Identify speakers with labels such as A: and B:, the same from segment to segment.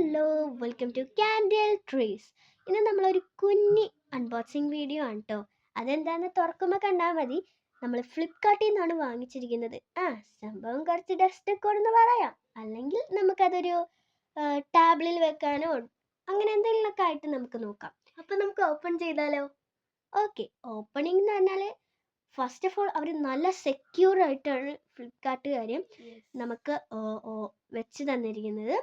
A: Hello, welcome to candle trees. ഇന്ന് നമ്മളൊരു കുഞ്ഞി അൺബോക്സിങ് വീഡിയോ ആണ് കേട്ടോ. അതെന്താണെന്ന് തുറക്കുമ്പോൾ കണ്ടാൽ മതി. നമ്മൾ ഫ്ലിപ്കാർട്ടിൽ നിന്നാണ് വാങ്ങിച്ചിരിക്കുന്നത്. സംഭവം കുറച്ച് ഡസ്റ്റ് കോഡെന്ന് പറയാം, അല്ലെങ്കിൽ നമുക്കതൊരു ടാബിളിൽ വെക്കാനോ അങ്ങനെ എന്തെങ്കിലുമൊക്കെ ആയിട്ട് നമുക്ക് നോക്കാം.
B: അപ്പം നമുക്ക് ഓപ്പൺ ചെയ്താലോ?
A: ഓക്കെ, ഓപ്പണിംഗ് എന്ന് പറഞ്ഞാൽ ഫസ്റ്റ് ഓഫ് ഓൾ അവർ നല്ല സെക്യൂർ ആയിട്ടാണ് ഫ്ലിപ്കാർട്ടുകാർ നമുക്ക് വെച്ച് തന്നിരിക്കുന്നത്.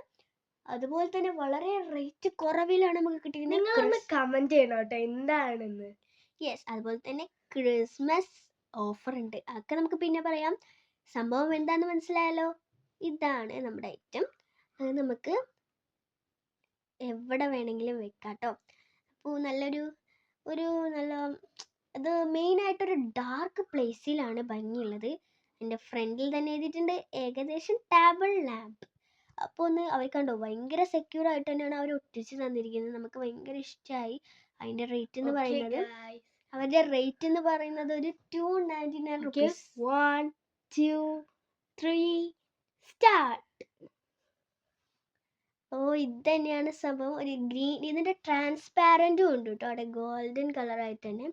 A: അതുപോലെ തന്നെ വളരെ റേറ്റ് കുറവിലാണ് നമുക്ക് കിട്ടിയിരിക്കുന്നത്.
B: നിങ്ങളൊന്ന് കമന്റ് ചെയ്യണം കേട്ടോ എന്താണെന്ന്.
A: യെസ്, അതുപോലെ തന്നെ ക്രിസ്മസ് ഓഫർ ഉണ്ട്, അതൊക്കെ നമുക്ക് പിന്നെ പറയാം. സംഭവം എന്താണെന്ന് മനസ്സിലായല്ലോ. ഇതാണ് നമ്മുടെ ഐറ്റം. അത് നമുക്ക് എവിടെ വേണമെങ്കിലും വെക്കാം കേട്ടോ. അപ്പോൾ അത് മെയിനായിട്ടൊരു ഡാർക്ക് പ്ലേസിലാണ് ഭംഗിയുള്ളത്. എൻ്റെ ഫ്രണ്ടിൽ തന്നെ എഴുതിയിട്ടുണ്ട് ഏകദേശം ടേബിൾ ലാമ്പ്. അപ്പോൾ അവർ കണ്ടോ, ഭയങ്കര സെക്യൂർ ആയിട്ട് തന്നെയാണ് അവർ ഒട്ടിച്ച് തന്നിരിക്കുന്നത്. നമുക്ക് ഭയങ്കര ഇഷ്ടമായി. അതിൻ്റെ റേറ്റ് എന്ന് പറയുന്നത് അവരുടെ റേറ്റ് എന്ന് പറയുന്നത് ഒരു 299 റുപ്പീസ്.
B: 1 2 3 സ്റ്റാർട്ട്.
A: ഇത് തന്നെയാണ് സംഭവം. ഒരു ഗ്രീൻ, ഇതിൻ്റെ ട്രാൻസ്പാരൻറ്റും ഉണ്ട് കേട്ടോ, അവിടെ ഗോൾഡൻ കളറായിട്ട് തന്നെ.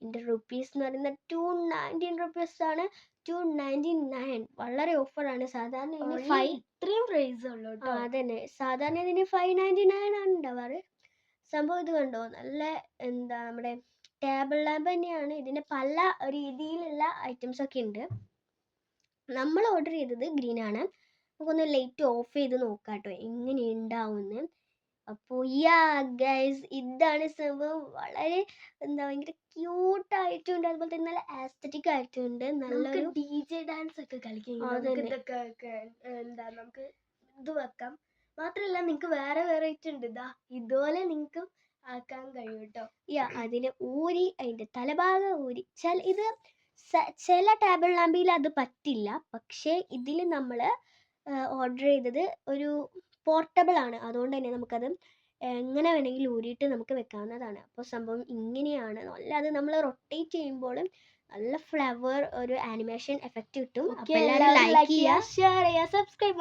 A: ഇതിൻ്റെ റുപ്പീസ് എന്ന് പറയുന്നത് 219 റുപ്പീസ് ആണ്. 299 വളരെ ഓഫറാണ്. സാധാരണ ഇതിന്
B: ഇത്രയും പ്രൈസ് ഉള്ളൂ കേട്ടോ.
A: അതന്നെ, സാധാരണ ഇതിന് 599 ആണ് ഉണ്ടാവാറ്. സംഭവം ഇത് കണ്ടോ, നല്ല നമ്മുടെ ടേബിൾ ലാമ്പ് തന്നെയാണ്. ഇതിന് പല രീതിയിലുള്ള ഐറ്റംസ് ഒക്കെ ഉണ്ട്. നമ്മൾ ഓർഡർ ചെയ്തത് ഗ്രീൻ ആണ്. നമുക്കൊന്ന് ലൈറ്റ് ഓഫ് ചെയ്ത് നോക്കാം കേട്ടോ എങ്ങനെ ഉണ്ടാവുമെന്ന്. അപ്പോൾ ഗൈസ്, ഇതാണ് സംഭവം. വളരെ ഭയങ്കര ക്യൂട്ടായിട്ടുണ്ട്, അതുപോലെ തന്നെ നല്ല ആസ്തറ്റിക് ആയിട്ടുണ്ട്. നല്ലൊരു
B: DJ ഡാൻസ് ഒക്കെ കളിക്കാം. നമുക്ക് ഇത് വെക്കാം. മാത്രമല്ല നിങ്ങൾക്ക് വേറെ വെറൈറ്റി ഉണ്ട്. ഇതുപോലെ നിങ്ങൾക്ക് ആക്കാൻ കഴിയും കേട്ടോ.
A: അതിന് അതിൻ്റെ തലഭാഗം ഊരി ഇത് ചില ടേബിൾ ലാമ്പിൽ അത് പറ്റില്ല. പക്ഷേ ഇതിൽ നമ്മൾ ഓർഡർ ചെയ്തത് ഒരു പോർട്ടബിൾ ആണ്. അതുകൊണ്ട് തന്നെ നമുക്കത് എങ്ങനെ വേണമെങ്കിലും ഊരിയിട്ട് നമുക്ക് വെക്കാവുന്നതാണ്. അപ്പോൾ സംഭവം ഇങ്ങനെയാണ്. അത് നമ്മൾ റൊട്ടേറ്റ് ചെയ്യുമ്പോൾ നല്ല ഫ്ലവർ ഒരു ആനിമേഷൻ എഫക്റ്റ് കിട്ടും. അപ്പോൾ എല്ലാവരും ലൈക്ക് ചെയ്യുക,
B: ഷെയർ ചെയ്യുക, സബ്സ്ക്രൈബ്